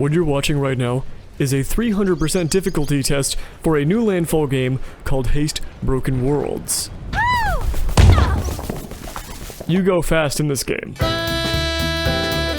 What you're watching right now is a 300% difficulty test for a new landfall game called Haste Broken Worlds. You go fast in this game.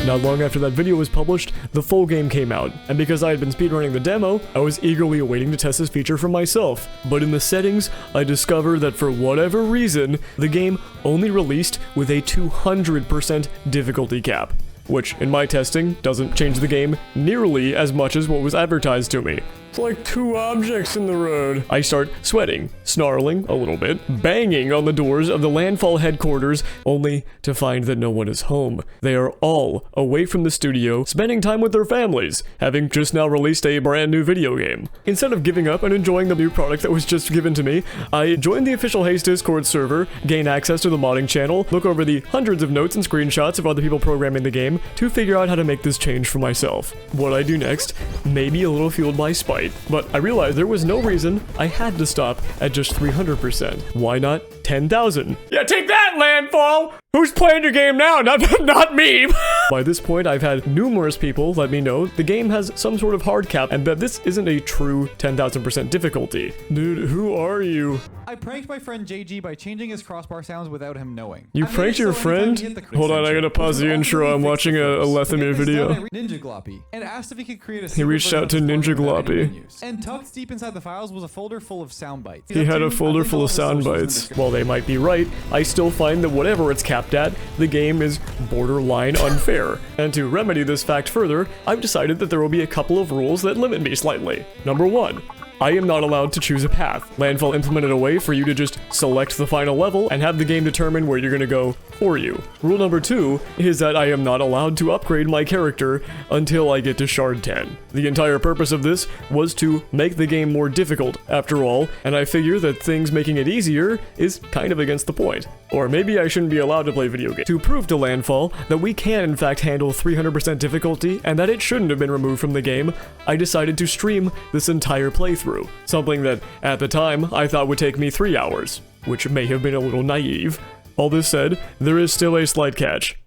Not long after that video was published, the full game came out, and because I had been speedrunning the demo, I was eagerly awaiting to test this feature for myself. But in the settings, I discovered that for whatever reason, the game only released with a 200% difficulty cap, which, in my testing, doesn't change the game nearly as much as what was advertised to me. It's like two objects in the road. I start sweating, snarling a little bit, banging on the doors of the landfall headquarters, only to find that no one is home. They are all away from the studio, spending time with their families, having just now released a brand new video game. Instead of giving up and enjoying the new product that was just given to me, I joined the official Haste Discord server, gain access to the modding channel, look over the hundreds of notes and screenshots of other people programming the game to figure out how to make this change for myself. What I do next may be a little fueled by spite, but I realized there was no reason I had to stop at just 300%. Why not 10,000? Yeah, take that, Landfall! Who's playing your game now? Not me! By this point, I've had numerous people let me know the game has some sort of hard cap and that this isn't a true 10,000% difficulty. Dude, who are you? I pranked my friend JG by changing his crossbar sounds without him knowing. You pranked your friend? Hold on, I gotta pause the intro. I'm watching a Lethemir video. Ninja Gloppy, and asked if he could create a He reached out to Ninja Gloppy. And tucked deep inside the files was a folder full of sound bites. He had a folder full of sound bites. While they might be right, I still find that whatever it's capped at, the game is borderline unfair. And to remedy this fact further, I've decided that there will be a couple of rules that limit me slightly. Number 1. I am not allowed to choose a path. Landfall implemented a way for you to just select the final level and have the game determine where you're gonna go for you. Rule number 2 is that I am not allowed to upgrade my character until I get to Shard 10. The entire purpose of this was to make the game more difficult, after all, and I figure that things making it easier is kind of against the point. Or maybe I shouldn't be allowed to play video games. To prove to Landfall that we can in fact handle 300% difficulty and that it shouldn't have been removed from the game, I decided to stream this entire playthrough. Something that, at the time, I thought would take me 3 hours, which may have been a little naive. All this said, there is still a slight catch.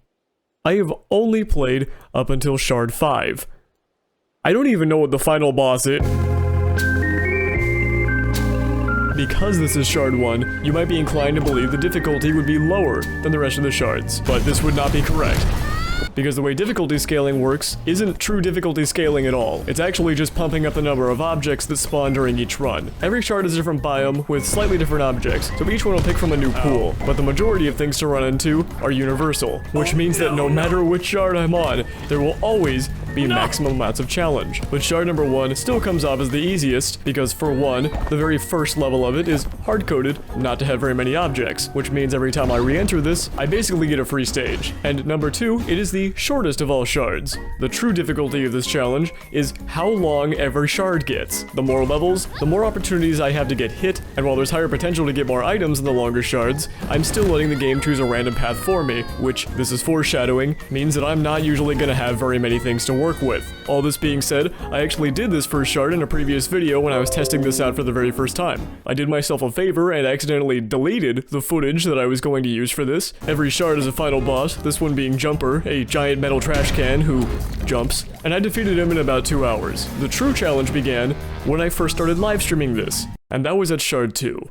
I have only played up until Shard 5. I don't even know what the final boss is. Because this is Shard 1, you might be inclined to believe the difficulty would be lower than the rest of the shards, but this would not be correct. Because the way difficulty scaling works isn't true difficulty scaling at all. It's actually just pumping up the number of objects that spawn during each run. Every shard is a different biome with slightly different objects, so each one will pick from a new pool. But the majority of things to run into are universal, which means that no matter which shard I'm on, there will always be maximum amounts of challenge. But shard number 1 still comes off as the easiest, because for one, the very first level of it is hard-coded not to have very many objects, which means every time I re-enter this, I basically get a free stage. And number 2, it is the shortest of all shards. The true difficulty of this challenge is how long every shard gets. The more levels, the more opportunities I have to get hit, and while there's higher potential to get more items in the longer shards, I'm still letting the game choose a random path for me, which, this is foreshadowing, means that I'm not usually gonna have very many things to work with. All this being said, I actually did this first shard in a previous video when I was testing this out for the very first time. I did myself a favor and accidentally deleted the footage that I was going to use for this. Every shard is a final boss, this one being Jumper, a giant metal trash can who jumps, and I defeated him in about 2 hours. The true challenge began when I first started live streaming this, and that was at Shard 2.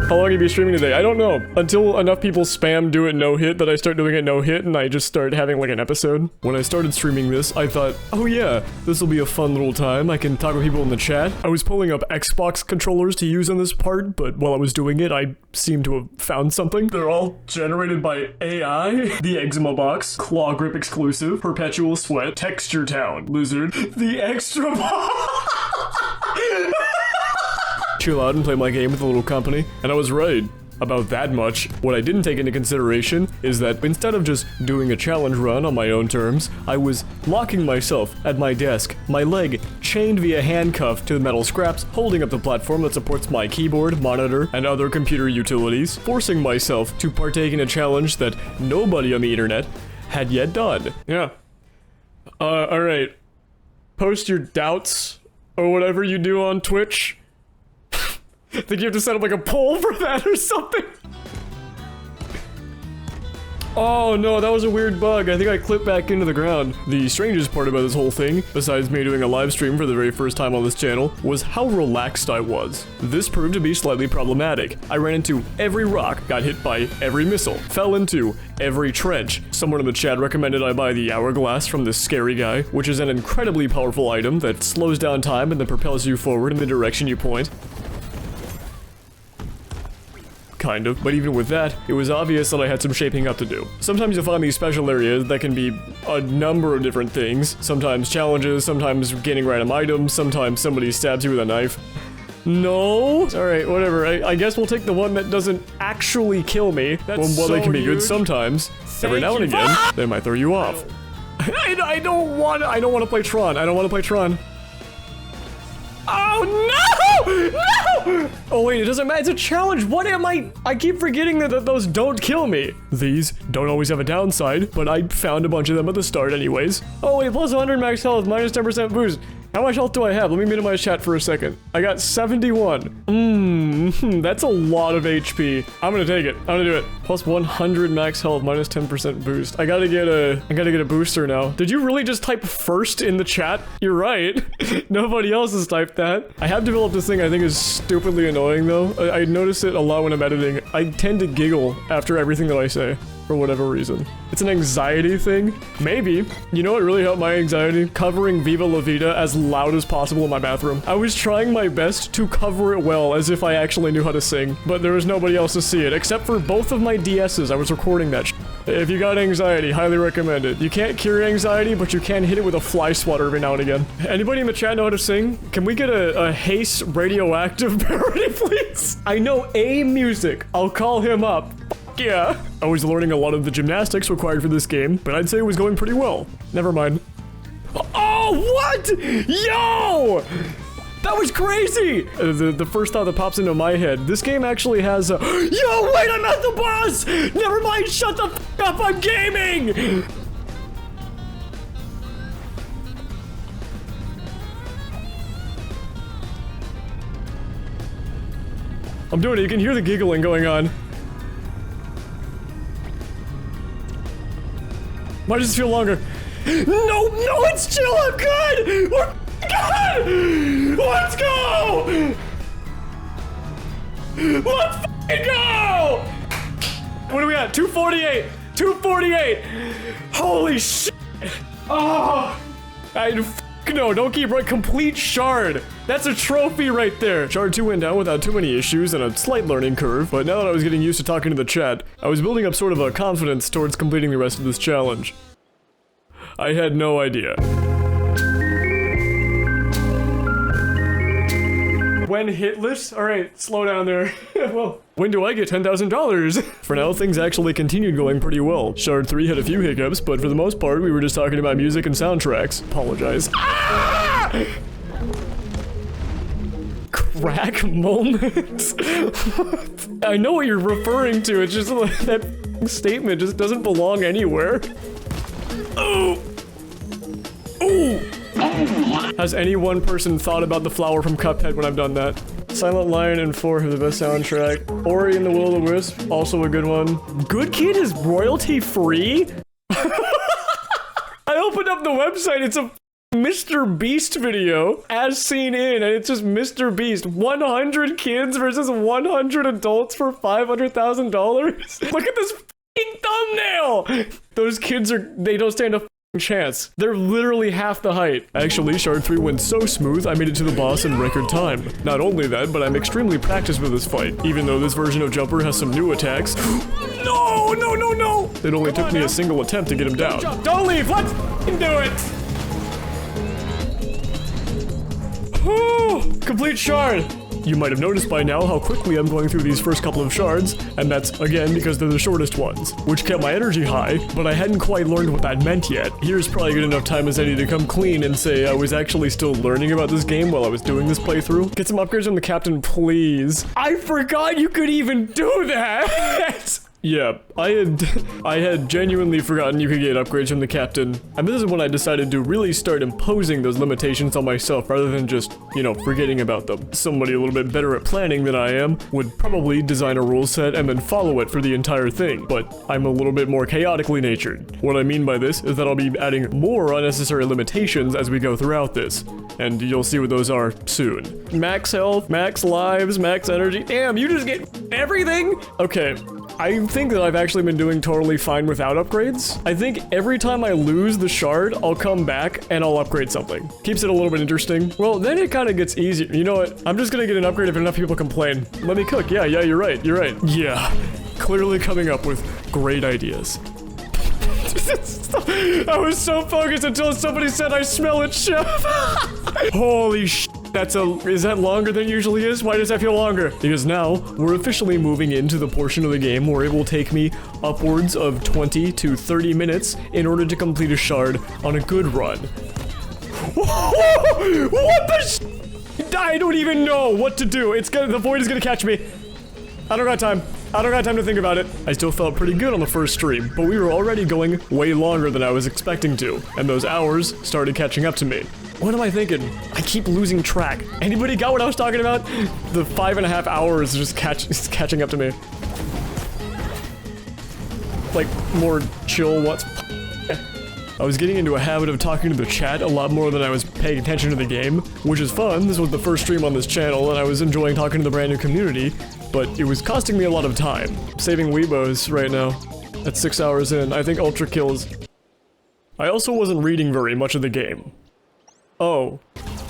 How long have you been streaming today? I don't know. Until enough people spam do it no hit that I start doing it no hit and I just start having like an episode. When I started streaming this, I thought, oh yeah, this will be a fun little time. I can talk with people in the chat. I was pulling up Xbox controllers to use on this part, but while I was doing it, I seemed to have found something. They're all generated by AI. The Eczema Box, Claw Grip Exclusive, Perpetual Sweat, Texture Town, Lizard, the Extra Box. Chill out and play my game with a little company, and I was right about that much. What I didn't take into consideration is that instead of just doing a challenge run on my own terms, I was locking myself at my desk, my leg chained via handcuff to the metal scraps, holding up the platform that supports my keyboard, monitor, and other computer utilities, forcing myself to partake in a challenge that nobody on the internet had yet done. Yeah. Alright. Post your doubts, or whatever you do on Twitch. Think you have to set up like a poll for that or something? Oh no, that was a weird bug. I think I clipped back into the ground. The strangest part about this whole thing, besides me doing a live stream for the very first time on this channel, was how relaxed I was. This proved to be slightly problematic. I ran into every rock, got hit by every missile, fell into every trench. Someone in the chat recommended I buy the hourglass from this scary guy, which is an incredibly powerful item that slows down time and then propels you forward in the direction you point. Kind of, but even with that, it was obvious that I had some shaping up to do. Sometimes you'll find these special areas that can be a number of different things. Sometimes challenges, sometimes gaining random items, sometimes somebody stabs you with a knife. No? Alright, whatever. I guess we'll take the one that doesn't actually kill me. That's well, they can be good sometimes. Every now and again, they might throw you off. I don't want to play Tron. I don't want to play Tron. Oh no! No! Oh wait, it doesn't matter. It's a challenge. What am I keep forgetting that those don't kill me. These don't always have a downside, but I found a bunch of them at the start anyways. Oh wait, plus 100 max health, minus 10% boost. How much health do I have? Let me minimize chat for a second. I got 71. That's a lot of HP. I'm gonna take it. I'm gonna do it. Plus 100 max health, minus 10% boost. I gotta get a booster now. Did you really just type first in the chat? You're right. Nobody else has typed that. I have developed this thing I think is stupidly annoying though. I notice it a lot when I'm editing. I tend to giggle after everything that I say. For whatever reason. It's an anxiety thing. Maybe. You know what really helped my anxiety? Covering Viva La Vida as loud as possible in my bathroom. I was trying my best to cover it well as if I actually knew how to sing, but there was nobody else to see it, except for both of my DS's. I was recording that shit. If you got anxiety, highly recommend it. You can't cure anxiety, but you can hit it with a fly swatter every now and again. Anybody in the chat know how to sing? Can we get a Haste radioactive parody, please? I know A music. I'll call him up. Yeah. I was learning a lot of the gymnastics required for this game, but I'd say it was going pretty well. Never mind. Oh, what? Yo! That was crazy! The first thought that pops into my head, this game actually has a— Yo, wait, I'm at the boss! Never mind, shut the f up, I'm gaming! I'm doing it, you can hear the giggling going on. Why does it feel longer? No, it's chill, I'm good! We're good! Let's go! Let's f***ing go! What are we at? 248! 248! Holy shit! Oh! No, don't keep right. Complete shard. That's a trophy right there. Shard 2 went down without too many issues and a slight learning curve, but now that I was getting used to talking to the chat, I was building up sort of a confidence towards completing the rest of this challenge. I had no idea. When hitless? Alright, slow down there. Well, when do I get $10,000? For now, things actually continued going pretty well. Shard 3 had a few hiccups, but for the most part, we were just talking about music and soundtracks. Apologize. Ah! Crack moments? I know what you're referring to, it's just like that statement just doesn't belong anywhere. Oh! Ooh! Has any one person thought about the flower from Cuphead when I've done that? Silent Lion and 4 have the best soundtrack. Ori and the Will of the Wisp, also a good one. Good Kid is royalty free? I opened up the website, it's a Mr. Beast video, as seen in, and it's just Mr. Beast. 100 kids versus 100 adults for $500,000? Look at this f***ing thumbnail! Those kids they don't stand a chance. They're literally half the height. Actually, Shard 3 went so smooth, I made it to the boss in record time. Not only that, but I'm extremely practiced with this fight, even though this version of Jumper has some new attacks. No! It only took me a single attempt to get him down. Don't leave! Let's do it! Complete shard! You might have noticed by now how quickly I'm going through these first couple of shards, and that's, again, because they're the shortest ones, which kept my energy high, but I hadn't quite learned what that meant yet. Here's probably good enough time as any to come clean and say I was actually still learning about this game while I was doing this playthrough. Get some upgrades from the captain, please. I forgot you could even do that! Yeah, I had genuinely forgotten you could get upgrades from the captain. And this is when I decided to really start imposing those limitations on myself rather than just, you know, forgetting about them. Somebody a little bit better at planning than I am would probably design a rule set and then follow it for the entire thing, but I'm a little bit more chaotically natured. What I mean by this is that I'll be adding more unnecessary limitations as we go throughout this, and you'll see what those are soon. Max health, max lives, max energy. Damn, you just get everything? Okay. I think that I've actually been doing totally fine without upgrades. I think every time I lose the shard, I'll come back and I'll upgrade something. Keeps it a little bit interesting. Well, then it kind of gets easier. You know what? I'm just gonna get an upgrade if enough people complain. Let me cook. Yeah, you're right. You're right. Yeah. Clearly coming up with great ideas. I was so focused until somebody said I smell it, chef. Holy sh**. Is that longer than it usually is? Why does that feel longer? Because now, we're officially moving into the portion of the game where it will take me upwards of 20 to 30 minutes in order to complete a shard on a good run. What the sh**? I don't even know what to do. The void is gonna catch me. I don't got time. I don't got time to think about it. I still felt pretty good on the first stream, but we were already going way longer than I was expecting to, and those hours started catching up to me. What am I thinking? I keep losing track. Anybody got what I was talking about? The 5.5 hours is catching up to me. Like, more chill what's... I was getting into a habit of talking to the chat a lot more than I was paying attention to the game, which is fun. This was the first stream on this channel, and I was enjoying talking to the brand new community, but it was costing me a lot of time. Saving Weebos right now. At 6 hours in, I think Ultra Kills. I also wasn't reading very much of the game. Oh,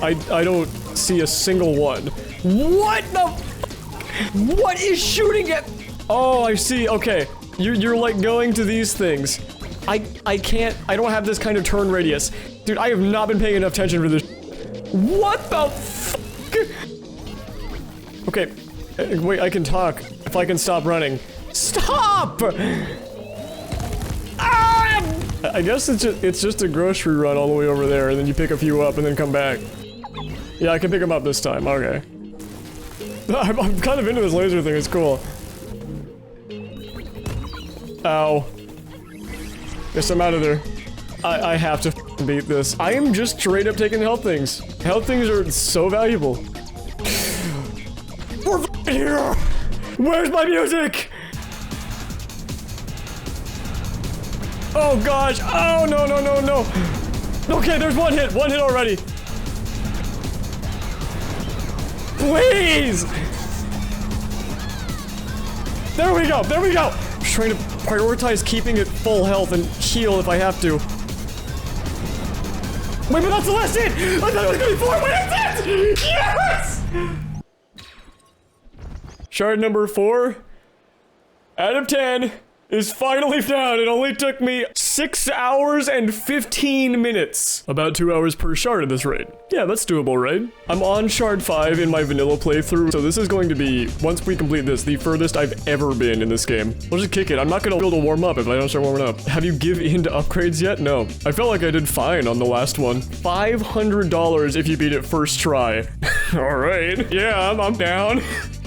I don't see a single one. What the f- What is shooting at- Oh, I see, okay. You're like going to these things. I don't have this kind of turn radius. Dude, I have not been paying enough attention for this. What the fuck? Okay, wait, I can talk. If I can stop running. Stop! I guess it's just a grocery run all the way over there, and then you pick a few up and then come back. Yeah, I can pick them up this time, okay. I'm kind of into this laser thing, it's cool. Ow. Guess I'm out of there. I have to beat this. I am just straight up taking health things. Health things are so valuable. We're here! Where's my music? Oh gosh, oh no. Okay, there's one hit already. Please! There we go. I'm just trying to prioritize keeping it full health and heal if I have to. Wait, but that's the last hit! I thought it was gonna be 4, what is it? Yes! Shard number 4 out of 10 is finally down. It only took me 6 hours and 15 minutes. About 2 hours per shard at this rate. Yeah, that's doable, right? I'm on shard 5 in my vanilla playthrough, so this is going to be, once we complete this, the furthest I've ever been in this game. I'll just kick it. I'm not gonna be able to warm up if I don't start warming up. Have you give in to upgrades yet? No. I felt like I did fine on the last one. $500 if you beat it first try. All right. Yeah, I'm down.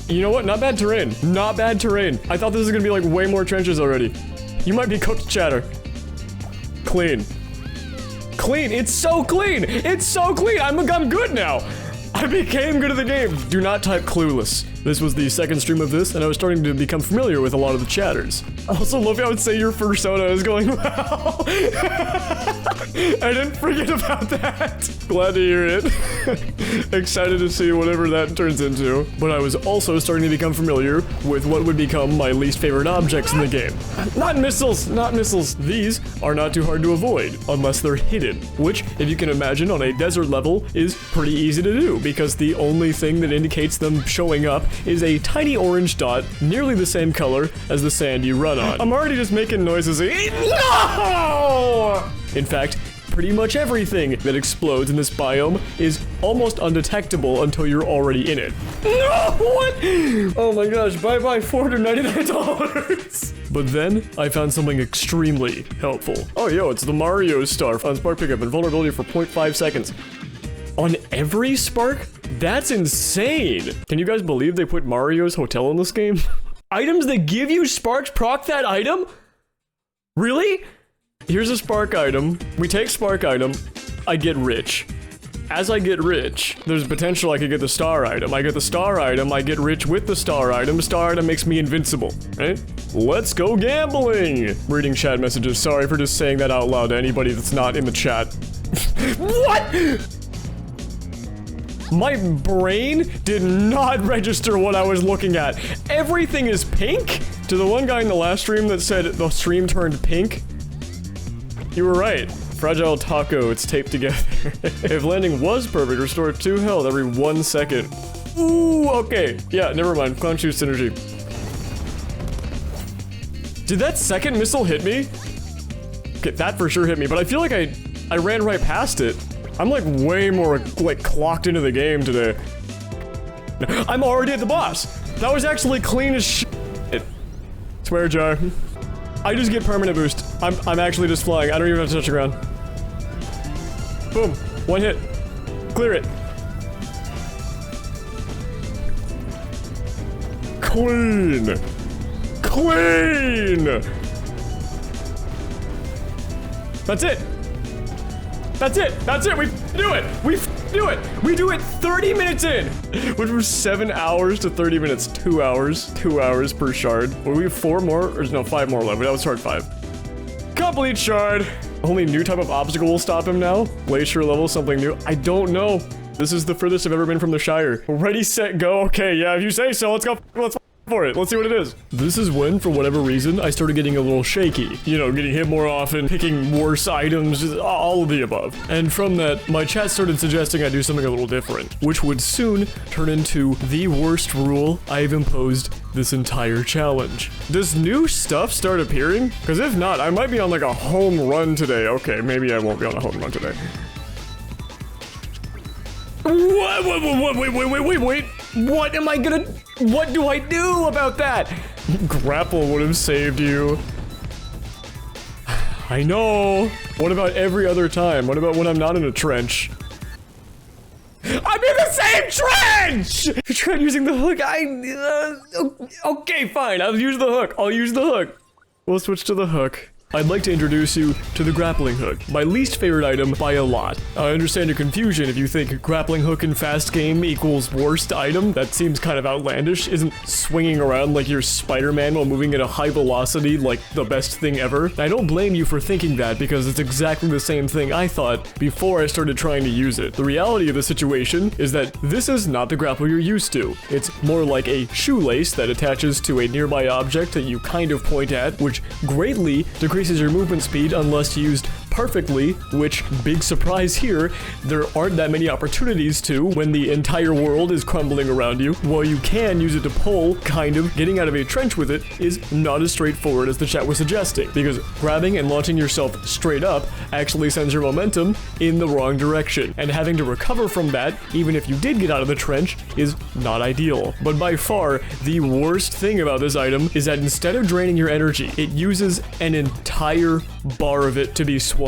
You know what? Not bad terrain. Not bad terrain. I thought this was gonna be like way more trenches already. You might be cooked, chatter. Clean. Clean. It's so clean. It's so clean. I'm good now. I became good at the game. Do not type clueless. This was the second stream of this, and I was starting to become familiar with a lot of the chatters. I also love how I would say your persona is going well. I didn't forget about that. Glad to hear it. Excited to see whatever that turns into. But I was also starting to become familiar with what would become my least favorite objects in the game. Not missiles, not missiles. These are not too hard to avoid, unless they're hidden. Which, if you can imagine on a desert level, is pretty easy to do, because the only thing that indicates them showing up is a tiny orange dot, nearly the same color as the sand you run on. I'm already just making noises. No! In fact, pretty much everything that explodes in this biome is almost undetectable until you're already in it. No! What? Oh my gosh, bye-bye $499. But then, I found something extremely helpful. Oh yo, it's the Mario star on Spark Pickup and vulnerability for 0.5 seconds. On every Spark? That's insane! Can you guys believe they put Mario's hotel in this game? Items that give you sparks proc that item? Really? Here's a spark item. We take spark item. I get rich. As I get rich, there's potential I could get the star item. I get the star item, I get rich with the star item. Star item makes me invincible, right? Let's go gambling! Reading chat messages. Sorry for just saying that out loud to anybody that's not in the chat. What? My brain did not register what I was looking at. Everything is pink? To the one guy in the last stream that said the stream turned pink, you were right. Fragile taco, it's taped together. If landing was perfect, restore 2 health every 1 second. Ooh, okay. Yeah, never mind. Clown shoe synergy. Did that second missile hit me? Okay, that for sure hit me, but I feel like I ran right past it. I'm like way more like clocked into the game today. I'm already at the boss. That was actually clean as shit. Swear jar. I just get permanent boost. I'm actually just flying. I don't even have to touch the ground. Boom. 1 hit. Clear it. Clean. Clean. That's it. That's it. That's it. We do it. We do it. We do it 30 minutes in. Which was 7 hours to 30 minutes. 2 hours. 2 hours per shard. Well, we have 4 more, or no, 5 more left. That was shard 5. Complete shard. Only new type of obstacle will stop him now. Glacier level, something new. I don't know. This is the furthest I've ever been from the Shire. Ready, set, go. Okay, yeah, if you say so, let's go. Let's for it. Let's see what it is. This is when, for whatever reason, I started getting a little shaky. You know, getting hit more often, picking worse items, all of the above. And from that, my chat started suggesting I do something a little different, which would soon turn into the worst rule I've imposed this entire challenge. Does new stuff start appearing? Because if not, I might be on like a home run today. Okay, maybe I won't be on a home run today. Wait. What am I gonna... What do I do about that? Grapple would have saved you. I know. What about every other time? What about when I'm not in a trench? I'm in the same trench! You tried using the hook. Okay, fine. I'll use the hook. I'll use the hook. We'll switch to the hook. I'd like to introduce you to the grappling hook, my least favorite item by a lot. I understand your confusion if you think grappling hook in fast game equals worst item. That seems kind of outlandish. Isn't swinging around like you're Spider-Man while moving at a high velocity like the best thing ever? I don't blame you for thinking that because it's exactly the same thing I thought before I started trying to use it. The reality of the situation is that this is not the grapple you're used to. It's more like a shoelace that attaches to a nearby object that you kind of point at, which greatly decreases your movement speed unless used perfectly, which, big surprise here, there aren't that many opportunities to when the entire world is crumbling around you. While you can use it to pull, kind of, getting out of a trench with it is not as straightforward as the chat was suggesting, because grabbing and launching yourself straight up actually sends your momentum in the wrong direction, and having to recover from that, even if you did get out of the trench, is not ideal. But by far, the worst thing about this item is that instead of draining your energy, it uses an entire bar of it to be swung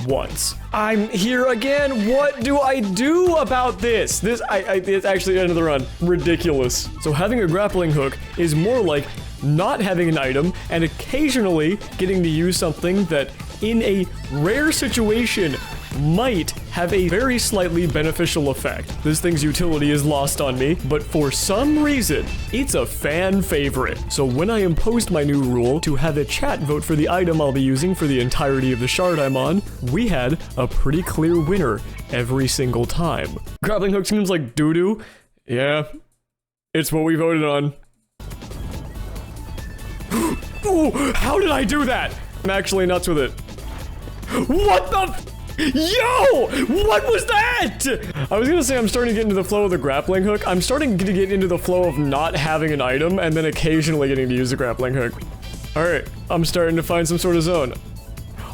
once. I'm here again. What do I do about this? It's actually the end of the run. Ridiculous. So having a grappling hook is more like not having an item and occasionally getting to use something that in a rare situation might have a very slightly beneficial effect. This thing's utility is lost on me, but for some reason, it's a fan favorite. So when I imposed my new rule to have a chat vote for the item I'll be using for the entirety of the shard I'm on, we had a pretty clear winner every single time. Grappling hook seems like doo-doo. Yeah, it's what we voted on. Ooh, how did I do that? I'm actually nuts with it. What the Yo! What was that? I was gonna say I'm starting to get into the flow of the grappling hook. I'm starting to get into the flow of not having an item and then occasionally getting to use the grappling hook. Alright, I'm starting to find some sort of zone.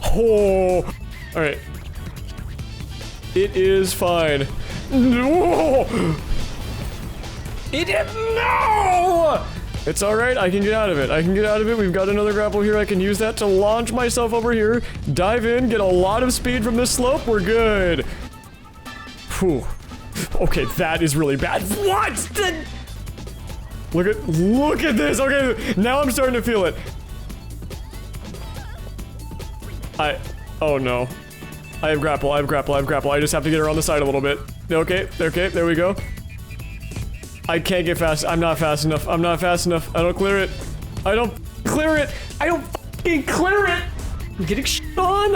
Oh! Alright. It is fine. No! No! It's alright, I can get out of it. I can get out of it. We've got another grapple here. I can use that to launch myself over here. Dive in, get a lot of speed from this slope. We're good. Whew. Okay, that is really bad. What? Look at this. Okay, now I'm starting to feel it. Oh no. I have grapple. I just have to get her on the side a little bit. Okay, there we go. I can't get fast. I'm not fast enough. I don't clear it. I don't clear it. I'm getting shit on.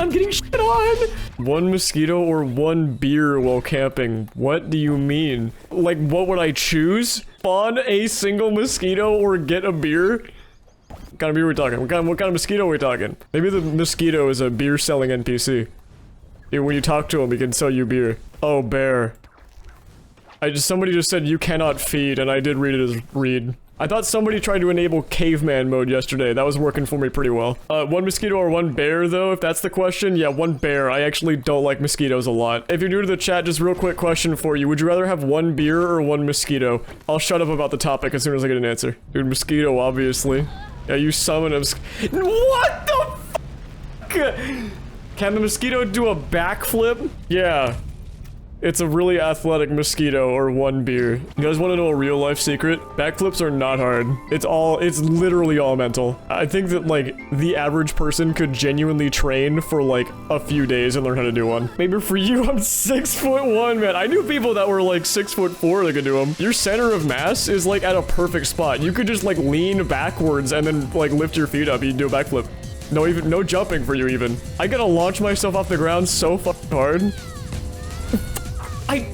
One mosquito or one beer while camping. What do you mean? Like, what would I choose? Spawn a single mosquito or get a beer? What kind of beer are we talking? What kind of mosquito are we talking? Maybe the mosquito is a beer selling NPC. Yeah, when you talk to him, he can sell you beer. Oh, bear. Somebody just said you cannot feed, and I did read it as read. I thought somebody tried to enable caveman mode yesterday. That was working for me pretty well. One mosquito or one bear, though, if that's the question? Yeah, one bear. I actually don't like mosquitoes a lot. If you're new to the chat, just real quick question for you. Would you rather have one beer or one mosquito? I'll shut up about the topic as soon as I get an answer. Dude, mosquito, obviously. Yeah, you summon him. What the f***? Can the mosquito do a backflip? Yeah. It's a really athletic mosquito or one beer. You guys want to know a real life secret? Backflips are not hard. It's literally all mental. I think that, like, the average person could genuinely train for, like, a few days and learn how to do one. Maybe for you, I'm 6'1", man. I knew people that were, like, 6'4" that could do them. Your center of mass is, like, at a perfect spot. You could just, like, lean backwards and then, like, lift your feet up. You do a backflip. No jumping for you, even. I gotta launch myself off the ground so fucking hard. I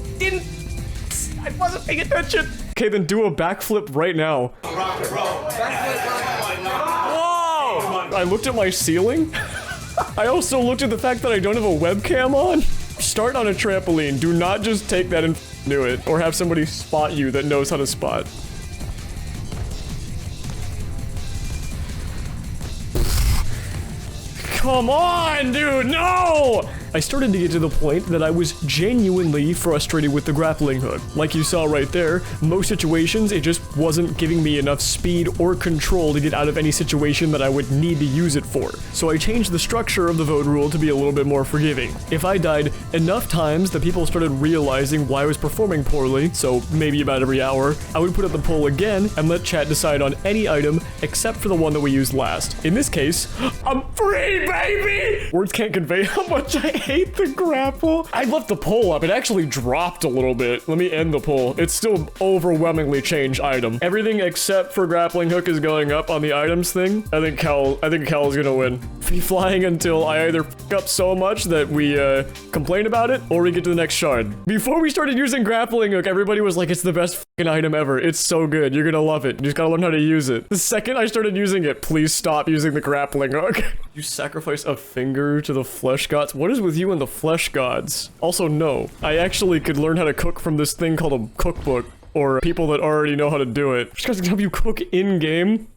wasn't paying attention. Okay, then do a backflip right now. Whoa! I looked at my ceiling. I also looked at the fact that I don't have a webcam on. Start on a trampoline. Do not just take that and do it. Or have somebody spot you that knows how to spot. Come on, dude, no! I started to get to the point that I was genuinely frustrated with the grappling hook. Like you saw right there, most situations it just wasn't giving me enough speed or control to get out of any situation that I would need to use it for. So I changed the structure of the vote rule to be a little bit more forgiving. If I died enough times that people started realizing why I was performing poorly, so maybe about every hour, I would put up the poll again and let chat decide on any item except for the one that we used last. In this case, I'm free, baby! Words can't convey how much I hate the grapple. I left the poll up. It actually dropped a little bit. Let me end the poll. It's still overwhelmingly changed item. Everything except for grappling hook is going up on the items thing. I think Cal is gonna win. Be flying until I either f up so much that we complain about it or we get to the next shard. Before we started using grappling hook, everybody was like, it's the best fucking item ever. It's so good. You're gonna love it. You just gotta learn how to use it. The second I started using it, please stop using the grappling hook. You sacrifice a finger to the flesh gods? What is with you and the flesh gods? Also, no. I actually could learn how to cook from this thing called a cookbook, or people that already know how to do it. Just gonna help you cook in-game.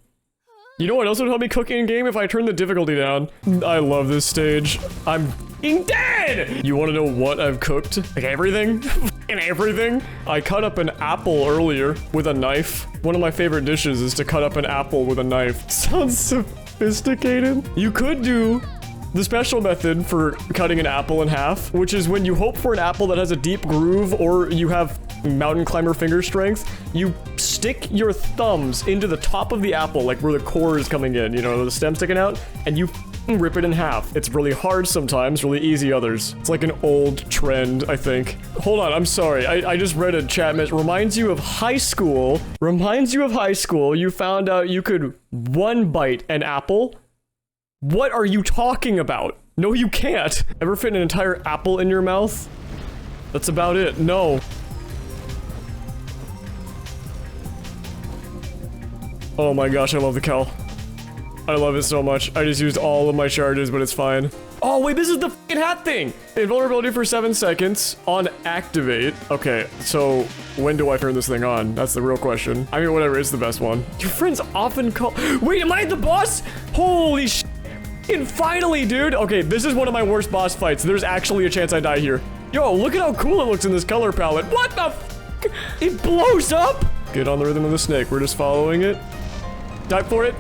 You know what else would help me cook in-game if I turn the difficulty down? I love this stage. I'm dead! You wanna know what I've cooked? Like everything? Fucking everything? I cut up an apple earlier with a knife. One of my favorite dishes is to cut up an apple with a knife. Sounds sophisticated. You could do the special method for cutting an apple in half, which is when you hope for an apple that has a deep groove or you have mountain climber finger strength, you stick your thumbs into the top of the apple, like where the core is coming in, you know, the stem sticking out, and you rip it in half. It's really hard sometimes, really easy others. It's like an old trend, I think. Hold on, I'm sorry. I just read a chat message. Reminds you of high school. Reminds you of high school. You found out you could one bite an apple. What are you talking about? No, you can't. Ever fit an entire apple in your mouth? That's about it. No. Oh my gosh, I love the cow. I love it so much. I just used all of my charges, but it's fine. Oh, wait, this is the fucking hat thing! Invulnerability for 7 seconds on activate. Okay, so when do I turn this thing on? That's the real question. I mean, whatever, it's the best one. Your friends often call— Wait, am I the boss? Holy sh**. And finally, dude. Okay, this is one of my worst boss fights. There's actually a chance I die here. Yo, look at how cool it looks in this color palette. What the f***? It blows up! Get on the rhythm of the snake. We're just following it. Dive for it.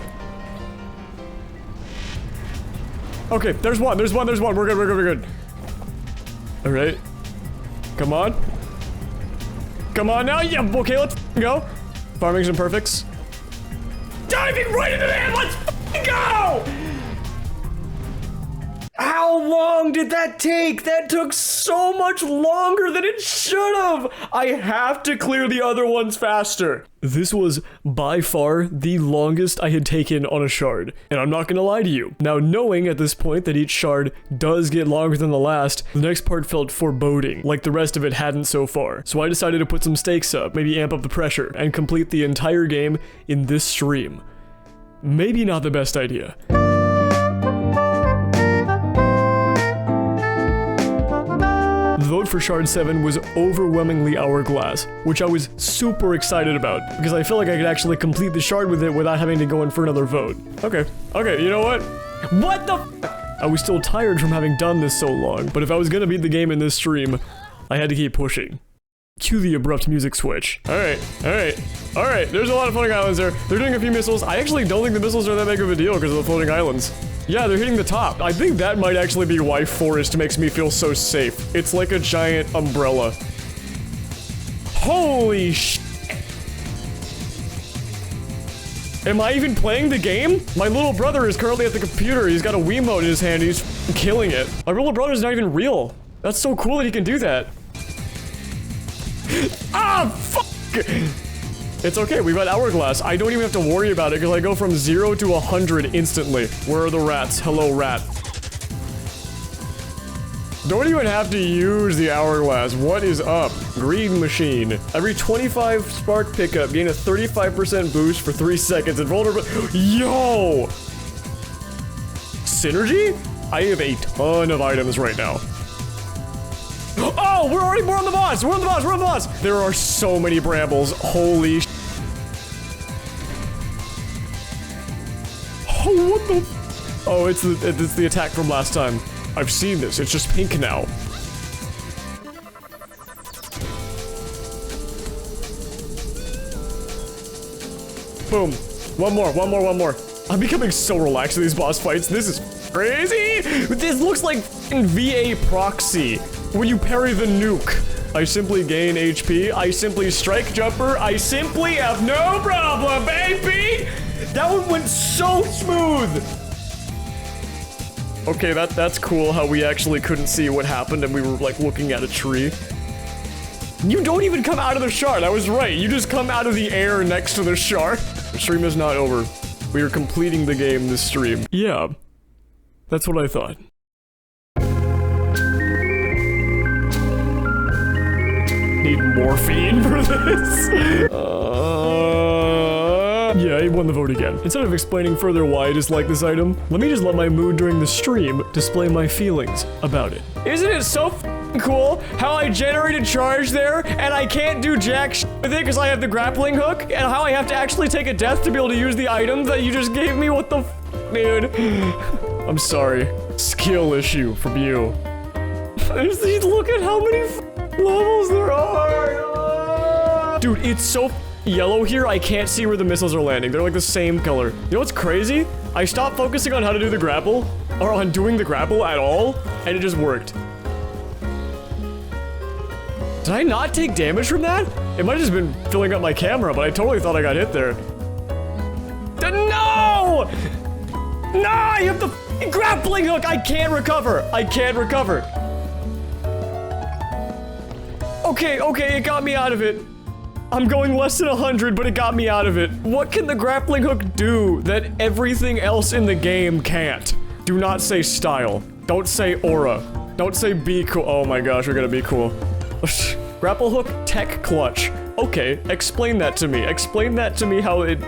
Okay, there's one. We're good. All right. Come on. Come on now. Yeah, okay, let's go. Farming some perfects. diving right into the end. Let's f***ing go! How long did that take? That took so much longer than it should have. I have to clear the other ones faster. This was by far the longest I had taken on a shard, and I'm not gonna lie to you. Now, knowing at this point that each shard does get longer than the last, the next part felt foreboding, like the rest of it hadn't so far. So I decided to put some stakes up, maybe amp up the pressure, and complete the entire game in this stream. Maybe not the best idea. The vote for Shard 7 was overwhelmingly Hourglass, which I was super excited about, because I felt like I could actually complete the shard with it without having to go in for another vote. Okay, you know what? What the f- I was still tired from having done this so long, but if I was gonna beat the game in this stream, I had to keep pushing. Cue the abrupt music switch. Alright, there's a lot of floating islands there. They're doing a few missiles. I actually don't think the missiles are that big of a deal because of the floating islands. Yeah, they're hitting the top. I think that might actually be why Forest makes me feel so safe. It's like a giant umbrella. Holy sh**. Am I even playing the game? My little brother is currently at the computer. He's got a Wiimote in his hand. He's killing it. My little brother's not even real. That's so cool that he can do that. Ah, fuck! It's okay, we've got Hourglass. I don't even have to worry about it because I go from 0 to 100 instantly. Where are the rats? Hello, rat. Don't even have to use the Hourglass. What is up? Green machine. Every 25 spark pickup, gain a 35% boost for 3 seconds. Invulnerable. Yo! Synergy? I have a ton of items right now. Oh, we're on the boss! We're on the boss! There are so many brambles. Holy sh**. Oh, what the f- Oh, it's the attack from last time. I've seen this. It's just pink now. Boom. One more. I'm becoming so relaxed in these boss fights. This is crazy. This looks like VA proxy. When you parry the nuke, I simply gain HP, I simply strike jumper, I simply have no problem, baby! That one went so smooth! Okay, that's cool how we actually couldn't see what happened and we were like looking at a tree. You don't even come out of the shard, I was right, you just come out of the air next to the shard. The stream is not over. We are completing the game this stream. Yeah, that's what I thought. Need morphine for this? Yeah, he won the vote again. Instead of explaining further why I dislike this item, let me just let my mood during the stream display my feelings about it. Isn't it so f***ing cool how I generated charge there and I can't do jack sh with it because I have the grappling hook, and how I have to actually take a death to be able to use the item that you just gave me? What the f***, dude? I'm sorry. Skill issue from you. Look at how many levels there are! Dude, it's so yellow here, I can't see where the missiles are landing. They're like the same color. You know what's crazy? I stopped focusing on how to do the grapple, or on doing the grapple at all, and it just worked. Did I not take damage from that? It might have just been filling up my camera, but I totally thought I got hit there. No! No, I have the grappling hook! I can't recover! Okay, it got me out of it. I'm going less than 100, but it got me out of it. What can the grappling hook do that everything else in the game can't? Do not say style. Don't say aura. Don't say be cool. Oh my gosh, we're gonna be cool. Grapple hook, tech clutch. Okay, explain that to me. Explain that to me how it...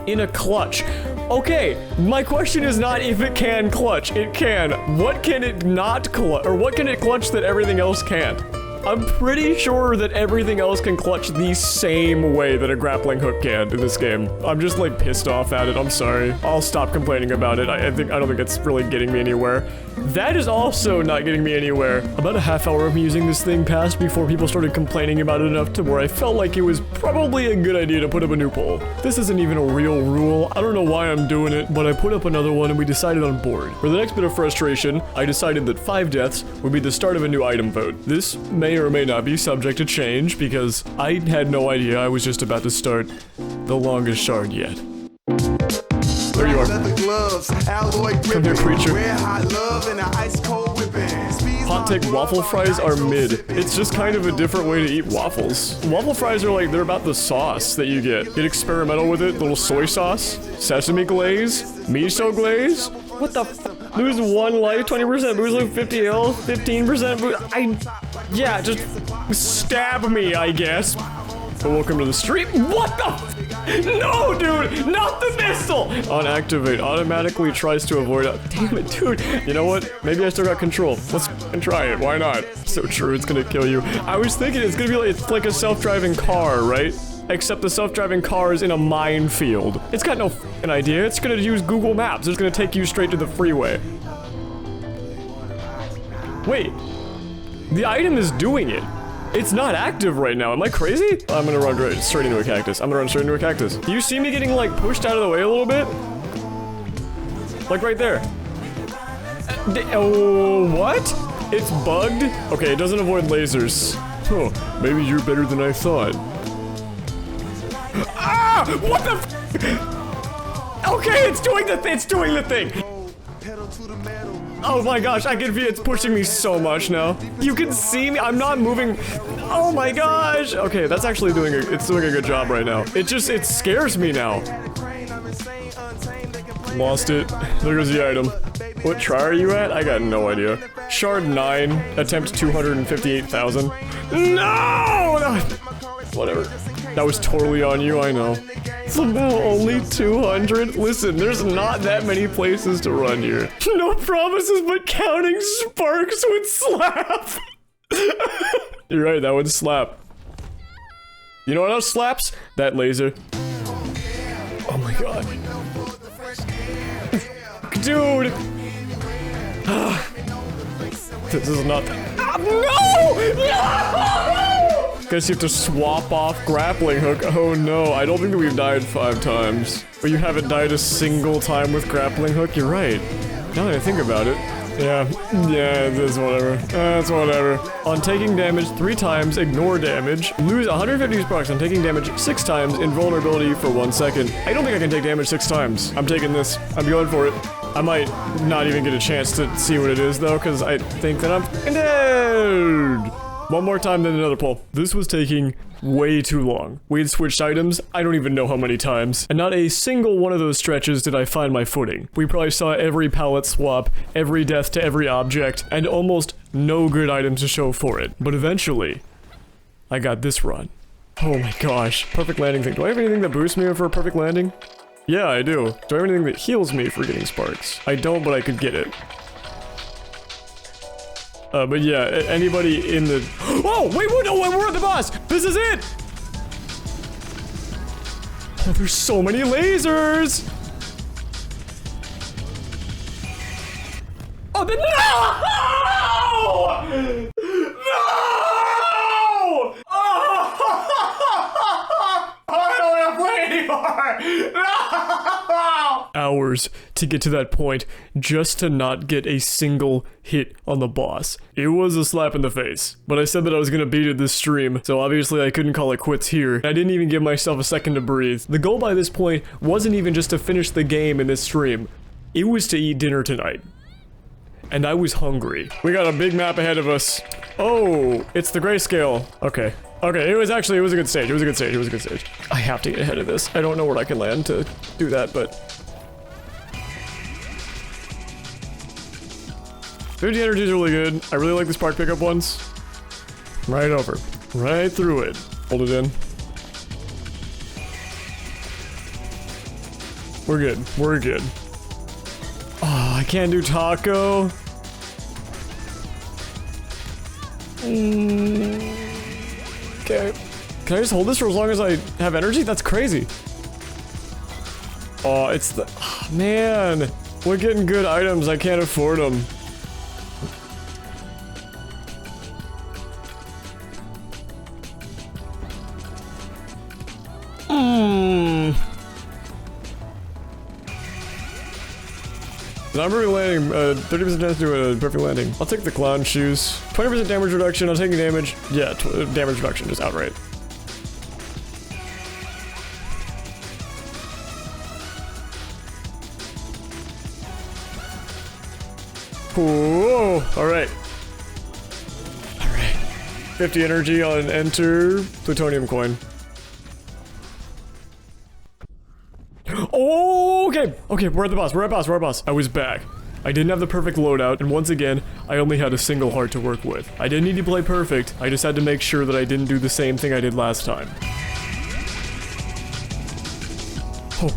in a clutch. Okay, my question is not if it can clutch. It can. What can it not clutch? Or what can it clutch that everything else can't? I'm pretty sure that everything else can clutch the same way that a grappling hook can in this game. I'm just like pissed off at it, I'm sorry. I'll stop complaining about it. I don't think it's really getting me anywhere. That is also not getting me anywhere. About a half hour of me using this thing passed before people started complaining about it enough to where I felt like it was probably a good idea to put up a new poll. This isn't even a real rule. I don't know why I'm doing it, but I put up another one and we decided on board. For the next bit of frustration, I decided that 5 deaths would be the start of a new item vote. This may or may not be subject to change because I had no idea I was just about to start the longest shard yet. There you are. Leather gloves, alloy Come here, creature. red hot love and an ice cold whipping. Hot take, waffle fries are mid. It's just kind of a different way to eat waffles. Waffle fries are like, they're about the sauce that you get. Get experimental with it. Little soy sauce, sesame glaze, miso glaze. What the f? Lose 1 life, 20% boost, like 50 health, 15% boost. Yeah, just stab me, I guess. But welcome to the street. What the f? No, dude, not the missile! On activate, automatically tries to avoid it. Damn it, dude. You know what? Maybe I still got control. Let's try it. Why not? So true, it's gonna kill you. I was thinking it's gonna be like, it's like a self-driving car, right? Except the self-driving car is in a minefield. It's got no f***ing idea. It's gonna use Google Maps. It's gonna take you straight to the freeway. Wait. The item is doing it. It's not active right now. Am I crazy? I'm gonna run straight into a cactus. I'm gonna run straight into a cactus. Do you see me getting, like, pushed out of the way a little bit? Like right there. Oh, what? It's bugged? Okay, it doesn't avoid lasers. Oh, maybe you're better than I thought. Ah! What the f? Okay, it's doing the thing. Oh my gosh, I can feel it's pushing me so much now. You can see me, I'm not moving. Oh my gosh. Okay, that's actually doing a good job right now. It scares me now. Lost it. There goes the item. What try are you at? I got no idea. Shard 9, attempt 258,000. No! Whatever. That was totally on you, I know. Only 200? Listen, there's not that many places to run here. No promises, but counting sparks would slap. You're right, that would slap. You know what else slaps? That laser. Oh my god. Dude! This is not... No! No! Guess you have to swap off grappling hook. Oh no, I don't think that we've died 5 times. But you haven't died a single time with grappling hook? You're right. Now that I think about it. Yeah, it's whatever. It's whatever. On taking damage 3 times, ignore damage. Lose 150 sparks on taking damage 6 times, invulnerability for 1 second. I don't think I can take damage 6 times. I'm taking this. I'm going for it. I might not even get a chance to see what it is though, because I think that I'm dead. One more time, then another pull. This was taking way too long. We had switched items, I don't even know how many times. And not a single one of those stretches did I find my footing. We probably saw every pallet swap, every death to every object, and almost no good items to show for it. But eventually, I got this run. Oh my gosh. Perfect landing thing. Do I have anything that boosts me for a perfect landing? Yeah, I do. Do I have anything that heals me for getting sparks? I don't, but I could get it. But yeah, anybody in the... Oh, wait, no, we're at the boss! This is it! Oh, there's so many lasers! Oh, no! No! Oh! I don't want to play anymore! No! Hours to get to that point just to not get a single hit on the boss. It was a slap in the face, but I said that I was gonna beat it this stream, so obviously I couldn't call it quits here. I didn't even give myself a second to breathe. The goal by this point wasn't even just to finish the game in this stream. It was to eat dinner tonight. And I was hungry. We got a big map ahead of us. Oh, it's the grayscale. Okay. Okay, it was a good stage. It was a good stage. I have to get ahead of this. I don't know where I can land to do that, but... 50 energy is really good. I really like the spark pickup ones. Right over. Right through it. Hold it in. We're good. We're good. Oh, I can't do taco. Okay. Can I just hold this for as long as I have energy? That's crazy. Oh, it's the... Oh, man. We're getting good items. I can't afford them. Not perfect landing, 30% chance to do a perfect landing. I'll take the clown shoes. 20% damage reduction, I'll take damage. Yeah, damage reduction, just outright. Whoa, alright. Alright. 50 energy on enter plutonium coin. Oh, okay. Okay, we're at the boss. We're at boss. I was back. I didn't have the perfect loadout, and once again, I only had a single heart to work with. I didn't need to play perfect. I just had to make sure that I didn't do the same thing I did last time. Oh.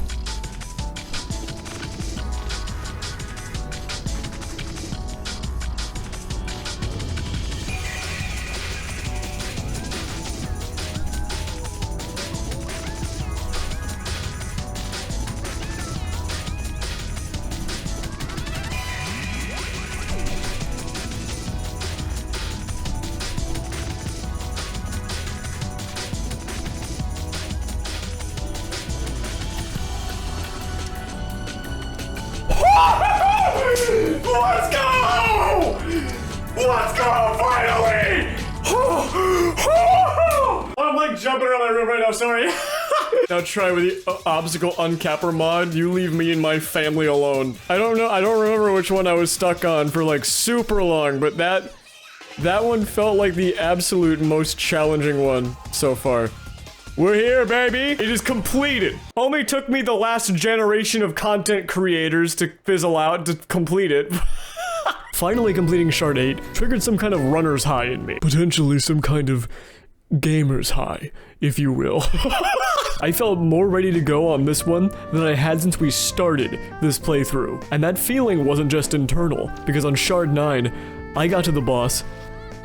Let's go! Let's go, finally! I'm like jumping around my room right now, sorry. Now try with the obstacle uncapper mod. You leave me and my family alone. I don't know, I don't remember which one I was stuck on for like super long, but that one felt like the absolute most challenging one so far. We're here, baby! It is completed! Only took me the last generation of content creators to fizzle out to complete it. Finally completing Shard 8 triggered some kind of runner's high in me. Potentially some kind of gamer's high, if you will. I felt more ready to go on this one than I had since we started this playthrough. And that feeling wasn't just internal, because on Shard 9, I got to the boss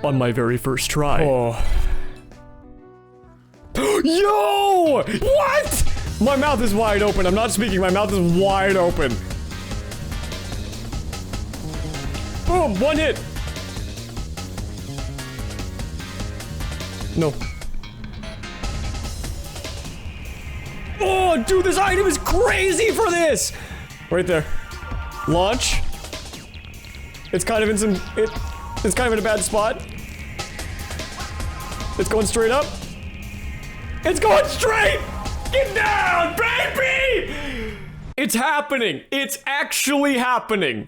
on my very first try. Oh. Yo! What? My mouth is wide open. I'm not speaking. My mouth is wide open. Boom! One hit. No. Oh, dude, this item is crazy for this! Right there. Launch. It's kind of in some... It's kind of in a bad spot. It's going straight up. It's going straight! Get down, baby! It's happening! It's actually happening!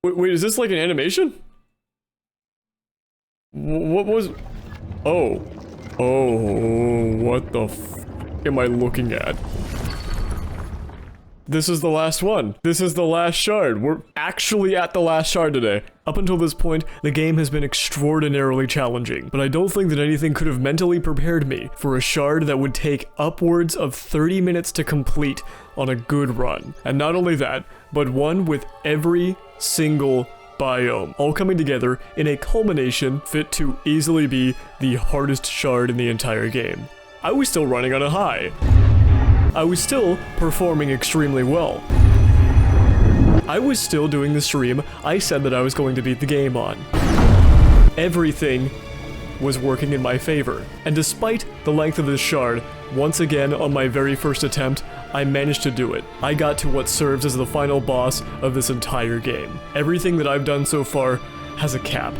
Wait, is this like an animation? What was... Oh. Oh, what the f... am I looking at? This is the last one. This is the last shard. We're actually at the last shard today. Up until this point, the game has been extraordinarily challenging, but I don't think that anything could have mentally prepared me for a shard that would take upwards of 30 minutes to complete on a good run. And not only that, but one with every single biome, all coming together in a culmination fit to easily be the hardest shard in the entire game. I was still running on a high. I was still performing extremely well. I was still doing the stream I said that I was going to beat the game on. Everything was working in my favor. And despite the length of this shard, once again on my very first attempt, I managed to do it. I got to what serves as the final boss of this entire game. Everything that I've done so far has a cap,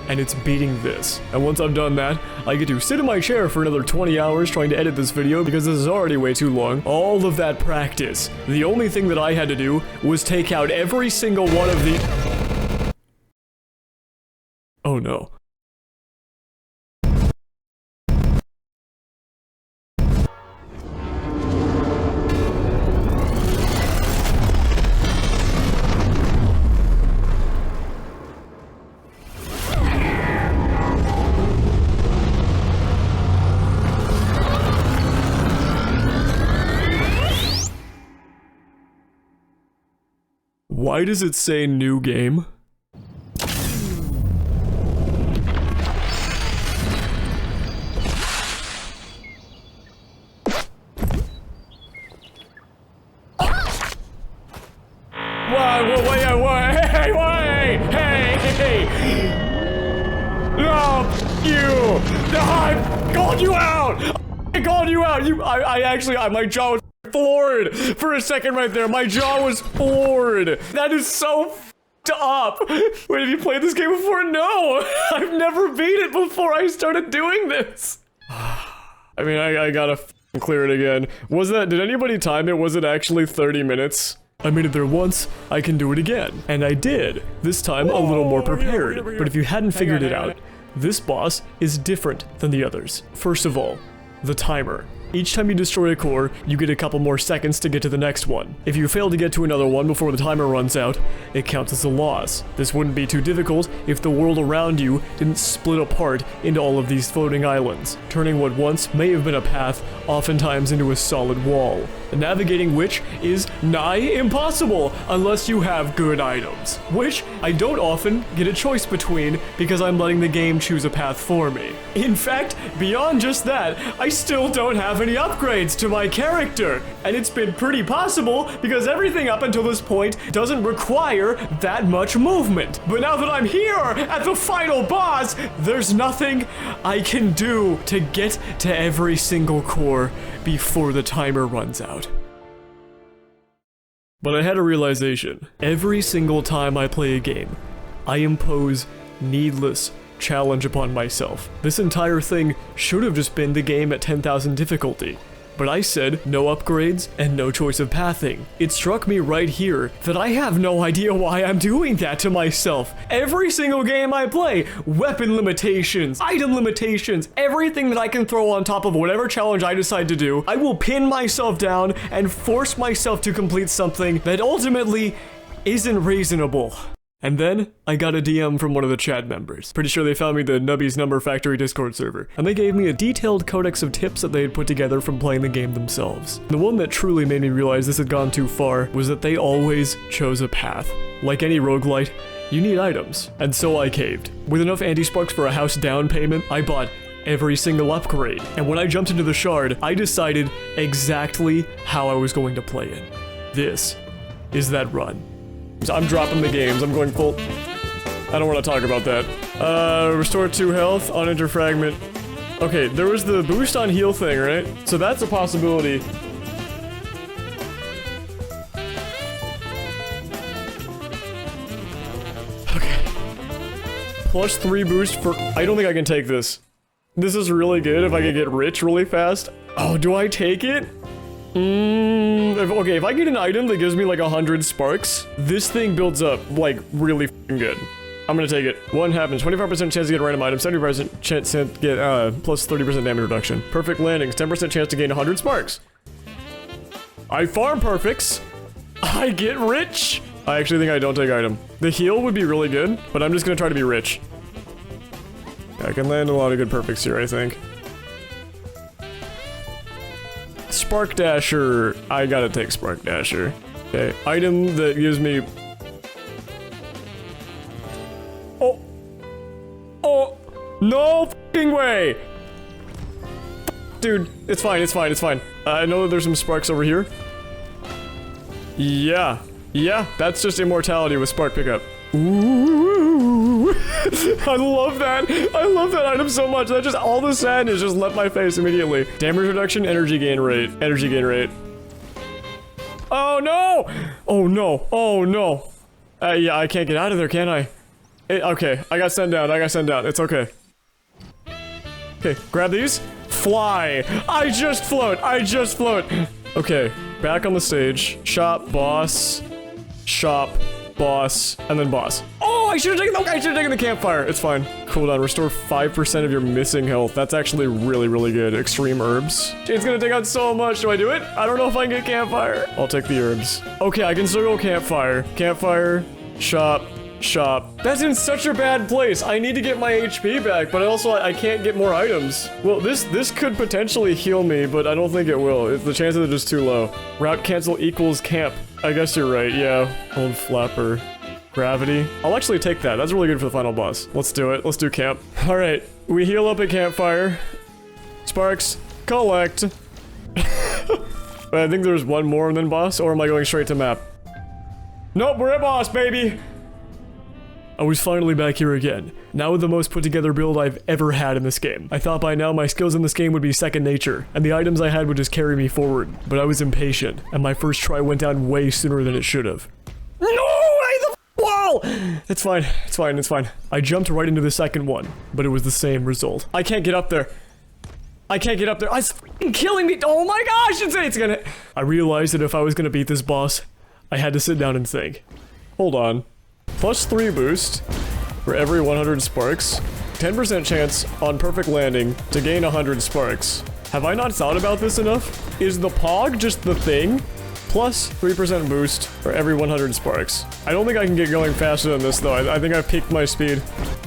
and it's beating this. And once I've done that, I get to sit in my chair for another 20 hours trying to edit this video because this is already way too long. All of that practice. The only thing that I had to do was take out every single one of the... Oh no. Why does it say new game? Hey! No! You! No, I called you out! I called you out! My jaw was floored for a second right there. My jaw was floored. That is so f***ed up. Wait, have you played this game before? No! I've never beat it before I started doing this. I mean, I gotta clear it again. Did anybody time it? Was it actually 30 minutes? I made it there once, I can do it again. And I did. This time, a little more prepared. But if you hadn't figured it out, this boss is different than the others. First of all, the timer. Each time you destroy a core, you get a couple more seconds to get to the next one. If you fail to get to another one before the timer runs out, it counts as a loss. This wouldn't be too difficult if the world around you didn't split apart into all of these floating islands, turning what once may have been a path oftentimes into a solid wall, navigating which is nigh impossible unless you have good items, which I don't often get a choice between because I'm letting the game choose a path for me. In fact, beyond just that, I still don't have any upgrades to my character, and it's been pretty possible because everything up until this point doesn't require that much movement. But now that I'm here at the final boss, there's nothing I can do to get to every single core before the timer runs out. But I had a realization. Every single time I play a game, I impose needless challenge upon myself. This entire thing should have just been the game at 10,000 difficulty. But I said no upgrades and no choice of pathing. It struck me right here that I have no idea why I'm doing that to myself. Every single game I play, weapon limitations, item limitations, everything that I can throw on top of whatever challenge I decide to do, I will pin myself down and force myself to complete something that ultimately isn't reasonable. And then, I got a DM from one of the chat members. Pretty sure they found me the Nubby's Number Factory Discord server. And they gave me a detailed codex of tips that they had put together from playing the game themselves. The one that truly made me realize this had gone too far was that they always chose a path. Like any roguelite, you need items. And so I caved. With enough anti-sparks for a house down payment, I bought every single upgrade. And when I jumped into the shard, I decided exactly how I was going to play it. This is that run. I'm dropping the games. I'm going full... I don't want to talk about that. Restore 2 health, unenter fragment. Okay, there was the boost on heal thing, right? So that's a possibility. Okay. +3 boost for... I don't think I can take this. This is really good if I could get rich really fast. Oh, do I take it? Okay, if I get an item that gives me like 100 sparks, this thing builds up like really f***ing good. I'm gonna take it. One happens, 25% chance to get a random item, 70% chance to get plus 30% damage reduction. Perfect landings, 10% chance to gain 100 sparks. I farm perfects. I get rich. I actually think I don't take item. The heal would be really good, but I'm just gonna try to be rich. I can land a lot of good perfects here, I think. Spark Dasher. I gotta take Spark Dasher. Okay, item that gives me... Oh! No f***ing way! Dude, it's fine, it's fine, it's fine. I know that there's some sparks over here. Yeah, that's just immortality with spark pickup. Ooh. I love that. I love that item so much. That just, all the sadness just left my face immediately. Damage reduction, energy gain rate. Energy gain rate. Oh no! Oh no, oh no. Yeah, I can't get out of there, can I? Okay, I got sent down, It's okay. Okay, grab these. Fly. I just float. Okay, back on the stage. Shop, boss. Shop. Boss, and then boss. Oh, I should have taken the campfire. It's fine. Cooldown, restore 5% of your missing health. That's actually really, really good. Extreme herbs. It's gonna take out so much. Do I do it? I don't know if I can get campfire. I'll take the herbs. Okay, I can still go campfire. Campfire, shop. That's in such a bad place. I need to get my HP back, but also I can't get more items. Well, this could potentially heal me, but I don't think it will. The chances are just too low. Route cancel equals camp. I guess you're right, yeah. Hold flapper. Gravity. I'll actually take that. That's really good for the final boss. Let's do it. Let's do camp. All right, we heal up at campfire. Sparks, collect. I think there's one more and then boss, or am I going straight to map? Nope, we're at boss, baby. I was finally back here again, now with the most put together build I've ever had in this game. I thought by now my skills in this game would be second nature, and the items I had would just carry me forward, but I was impatient, and my first try went down way sooner than it should have. No! The wall! It's fine. I jumped right into the second one, but it was the same result. I can't get up there. It's f***ing killing me! Oh my gosh! It's gonna... I realized that if I was gonna beat this boss, I had to sit down and think. Hold on. +3 boost for every 100 sparks. 10% chance on perfect landing to gain 100 sparks. Have I not thought about this enough? Is the Pog just the thing? Plus 3% boost for every 100 sparks. I don't think I can get going faster than this though. I think I've peaked my speed.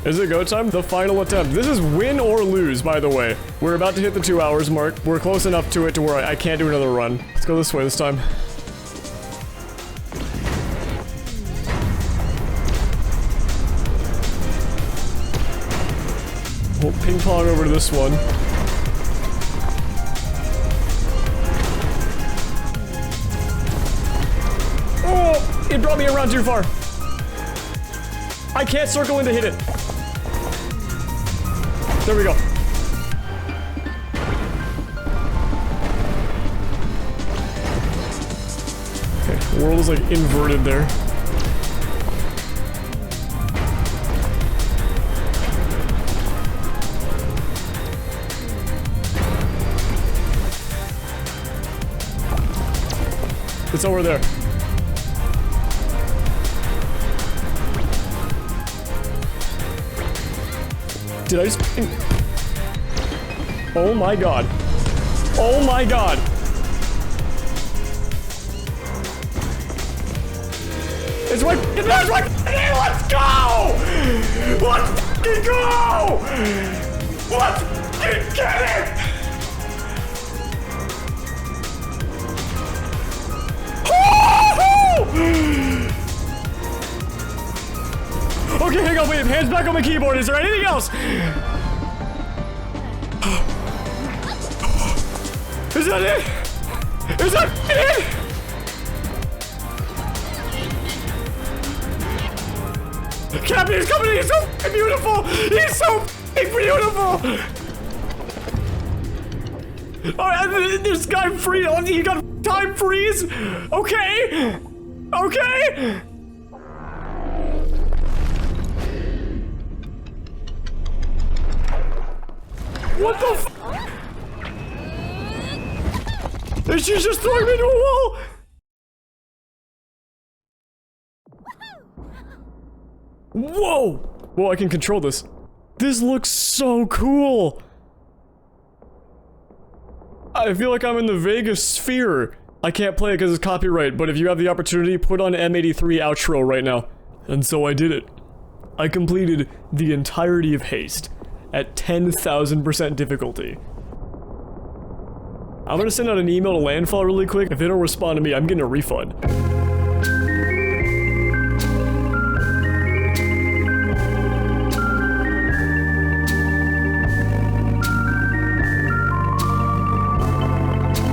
Is it go time? The final attempt. This is win or lose, by the way. We're about to hit the 2 hours mark. We're close enough to it to where I can't do another run. Let's go this way this time. We'll ping pong over to this one. Oh! It brought me around too far. I can't circle in to hit it. There we go. Okay, the world is like inverted there. It's over there. Did I just... Oh my god. Oh my god. It's right... It's right... Let's go! Let's fucking go! Let's fucking get it! Okay, hang on, wait, hands back on my keyboard. Is there anything else? Is that it? Is that it? Captain is coming, he's so beautiful! He's so beautiful! Alright, this guy free, he got time freeze? Okay! Okay! What the f- And she's just throwing me into a wall! Whoa! Whoa, I can control this. This looks so cool! I feel like I'm in the Vegas sphere. I can't play it because it's copyright, but if you have the opportunity, put on M83 outro right now. And so I did it. I completed the entirety of Haste at 10,000% difficulty. I'm gonna send out an email to Landfall really quick. If they don't respond to me, I'm getting a refund.